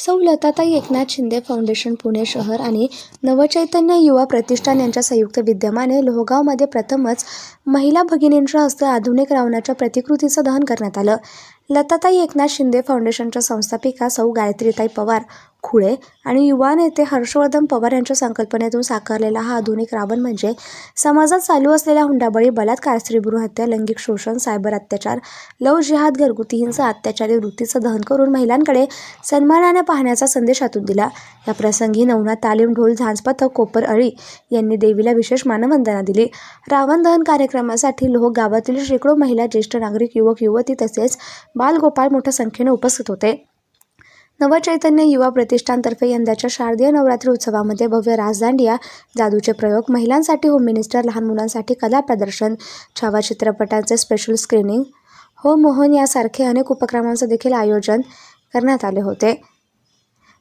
सौ लताताई एकनाथ शिंदे फाउंडेशन पुणे शहर आणि नवचैतन्य युवा प्रतिष्ठान यांच्या संयुक्त विद्यमाने लोहगावमध्ये प्रथमच महिला भगिनींच्या हस्ते आधुनिक रावणाच्या प्रतिकृतीचं दहन करण्यात आलं. लताताई एकनाथ शिंदे फाउंडेशनच्या संस्थापिका सौ गायत्रीताई पवार खुळे आणि युवा नेते हर्षवर्धन पवार यांच्या संकल्पनेतून साकारलेला हा आधुनिक रावण म्हणजे समाजात चालू असलेल्या हुंडाबळी, बलात्कार, स्त्रीभ्रूण लैंगिक शोषण, सायबर अत्याचार, लव जिहाद, घरगुती हिंसा, अत्याचारी वृत्तीचं दहन करून महिलांकडे सन्मानाने पाहण्याचा संदेश आतून दिला. या प्रसंगी नवनाथ तालीम, ढोल, झांज पथक, कोपर अळी यांनी देवीला विशेष मानवंदना दिली. रावण दहन कार्यक्रमासाठी लोह गावातील शेकडो महिला, ज्येष्ठ नागरिक, युवक युवती तसेच बालगोपाळ मोठ्या संख्येने उपस्थित होते. नवचैतन्य युवा प्रतिष्ठानतर्फे यंदाच्या शारदीय नवरात्री उत्सवामध्ये भव्य रासदांडिया, जादूचे प्रयोग, महिलांसाठी होम मिनिस्टर, लहान मुलांसाठी कला प्रदर्शन, छावा चित्रपटांचे स्पेशल स्क्रीनिंग, हो मोहन यासारखे अनेक उपक्रमांचं देखील आयोजन करण्यात आले होते.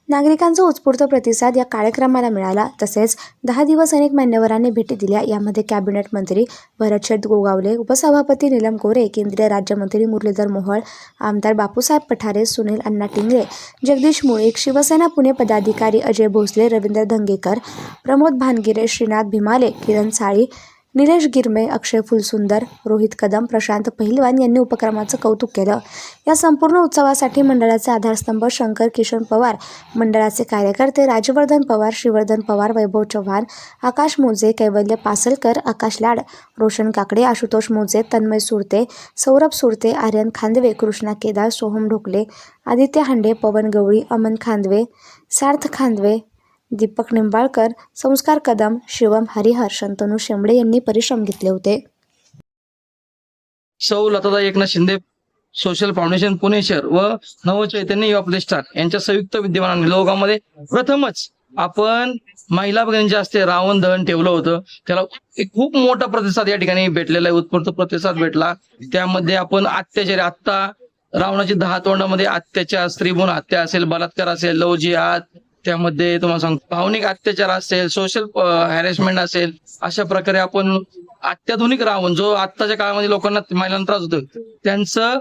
नागरिकांचा उत्स्फूर्त प्रतिसाद या कार्यक्रमाला मिळाला. तसेच 10 दिवस अनेक मान्यवरांनी भेटी दिल्या. यामध्ये कॅबिनेट मंत्री भरतशेठ गोगावले, उपसभापती नीलम गोरे, केंद्रीय राज्यमंत्री मुरलीधर मोहोळ, आमदार बापूसाहेब पठारे, सुनील अण्णा टिंगरे, जगदीश मुळीक, शिवसेना पुणे पदाधिकारी अजय भोसले, रवींद्र धंगेकर, प्रमोद भानगिरे, श्रीनाथ भिमाले, किरण साळी, निलेश गिरमे, अक्षय फुलसुंदर, रोहित कदम, प्रशांत पहिलवान यांनी उपक्रमाचं कौतुक केलं. या संपूर्ण उत्सवासाठी मंडळाचे आधारस्तंभ शंकर किशन पवार, मंडळाचे कार्यकर्ते राजवर्धन पवार, श्रीवर्धन पवार, वैभव चव्हाण, आकाश मोजे, कैवल्य पासलकर, आकाश लाड, रोशन काकडे, आशुतोष मोजे, तन्मय सुरते, सौरभ सुरते, आर्यन खांदवे, कृष्णा केदार, सोहम ढोकले, आदित्य हांडे, पवन गवळी, अमन खांदवे, सार्थ खांदवे, दीपक निंबाळकर, संस्कार कदम, शिवम हरिहर, शंतनू शेंबडे यांनी परिश्रम घेतले होते. सौ लताताई एकनाथ शिंदे सोशल फाउंडेशन पुणे शहर व नवचैतन्य युवा प्रतिष्ठान यांच्या संयुक्त विद्यमानाने लोहगावमध्ये प्रथमच आपण महिला भगिनींच्या हस्ते रावण दहन ठेवलं होतं. त्याला एक खूप मोठा प्रतिसाद या ठिकाणी भेटलेला आहे, उत्स्फूर्त प्रतिसाद भेटला. त्यामध्ये आपण अत्याचारी, आत्ता रावणाची 10 तोंडामध्ये अत्याचार, स्त्रीभ्रूण हत्या असेल, बलात्कार असेल, लव जिहाद, त्यामध्ये तुम्हाला सांगतो भावनिक अत्याचार असेल, सोशल हॅरेसमेंट असेल, अशा प्रकारे आपण अत्याधुनिक रावण जो आत्ताच्या काळामध्ये लोकांना महिलांना त्रास होतो त्यांचं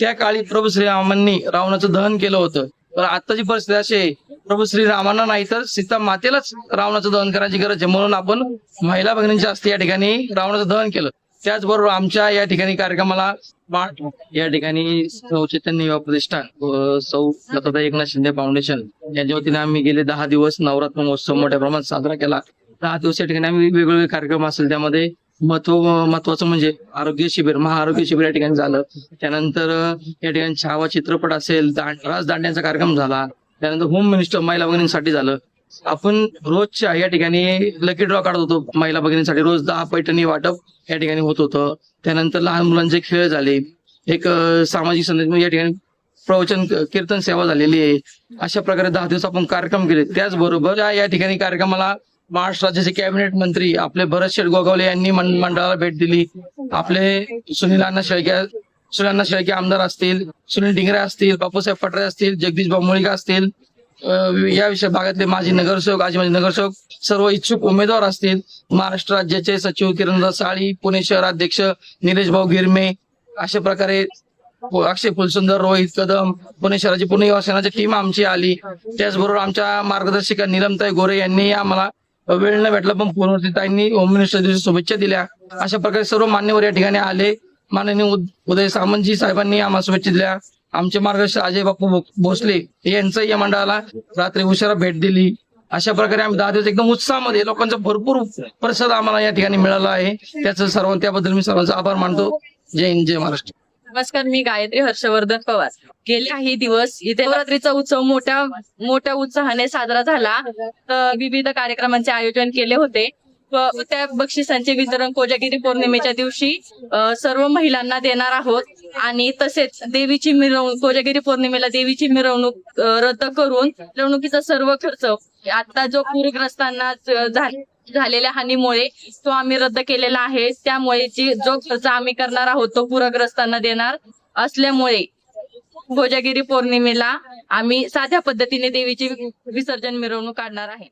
त्या काळी प्रभू श्रीरामांनी रावणाचं दहन केलं होतं. पण आत्ताची परिस्थिती अशी आहे, प्रभू श्रीरामांना नाही तर सीता मातेलाच रावणाचं दहन करायची गरज आहे. म्हणून आपण महिला भगिनींच्या हस्ते या ठिकाणी रावणाचं दहन केलं. त्याचबरोबर आमच्या या ठिकाणी कार्यक्रमाला या ठिकाणी नवचैतन्य युवा प्रतिष्ठान व सौ लताताई एकनाथ शिंदे फाउंडेशन यांच्या वतीने आम्ही गेले 10 दिवस नवरात्र महोत्सव मोठ्या प्रमाणात साजरा केला. 10 दिवस या ठिकाणी आम्ही वेगवेगळे कार्यक्रम असेल, त्यामध्ये महत्वाचं म्हणजे आरोग्य शिबिर, महाआरोग्य शिबिर या ठिकाणी झालं. त्यानंतर या ठिकाणी छावा चित्रपट असेल, रासदांड्यांचा कार्यक्रम झाला. त्यानंतर होम मिनिस्टर महिला भगिनींसाठी झालं. आपण रोजच्या या ठिकाणी लकी ड्रॉ काढत होतो महिला भगिनींसाठी. रोज 10 पैठणी वाटप या ठिकाणी होत होतं. त्यानंतर लहान मुलांचे खेळ झाले. एक सामाजिक संदेश या ठिकाणी प्रवचन कीर्तन सेवा झालेली आहे. अशा प्रकारे 10 दिवस आपण कार्यक्रम केले. त्याचबरोबर या ठिकाणी कार्यक्रमाला महाराष्ट्र राज्याचे कॅबिनेट मंत्री आपले भरतशेठ गोगावले यांनी मंडळाला भेट दिली. आपले सुनील अण्णा शेळके आमदार असतील, सुनील टिंगरे असतील, बापूसाहेब पठारे असतील, जगदीश मुळीक असतील, या विषय भागातले माजी नगरसेवक, सर्व इच्छुक उमेदवार असतील, महाराष्ट्र राज्याचे सचिव किरण साळी, पुणे शहराध्यक्ष निलेश भाऊ गिरमे, अशा प्रकारे अक्षय फुलसुंदर, रोहित कदम, पुणे शहराची पुणे युवा सेनाची टीम आमची आली. त्याचबरोबर आमच्या मार्गदर्शिका नीलमताई गोरे यांनी आम्हाला वेळ न भेटला पण फोनवरती ताईंनी होम मिनिस्टर दिवशी शुभेच्छा दिल्या. अशा प्रकारे सर्व मान्यवर या ठिकाणी आले. माननीय उदय सामंतजी साहेबांनी आम्हाला शुभेच्छा दिल्या. आमचे मार्गदर्शक अजय बापू भोसले यांचं या मंडळाला रात्री उशिरा भेट दिली. अशा प्रकारे आम्ही 10 दिवस एकदम उत्साहामध्ये लोकांचा भरपूर प्रतिसाद आम्हाला या ठिकाणी मिळाला आहे. त्याबद्दल मी सर्वांचा आभार मानतो. जय हिंद, जय महाराष्ट्र. नमस्कार, मी गायत्री हर्षवर्धन पवार. गेले काही दिवस इथे नवरात्रीचा उत्सव मोठ्या उत्साहाने साजरा झाला. विविध कार्यक्रमांचे आयोजन केले होते व त्या बक्षिसांचे वितरण कोजागिरी पौर्णिमेच्या दिवशी सर्व महिलांना देणार आहोत. आणि तसेच देवीची मिरवणूक, कोजागिरी पौर्णिमेला देवीची मिरवणूक रद्द करून मिरवणुकीचा सर्व खर्च आता जो पूरग्रस्तांना झालेल्या हानीमुळे तो आम्ही रद्द केलेला आहे. त्यामुळे जो खर्च आम्ही करणार आहोत तो पूरग्रस्तांना देणार असल्यामुळे कोजागिरी पौर्णिमेला आम्ही साध्या पद्धतीने देवीची विसर्जन मिरवणूक काढणार आहे.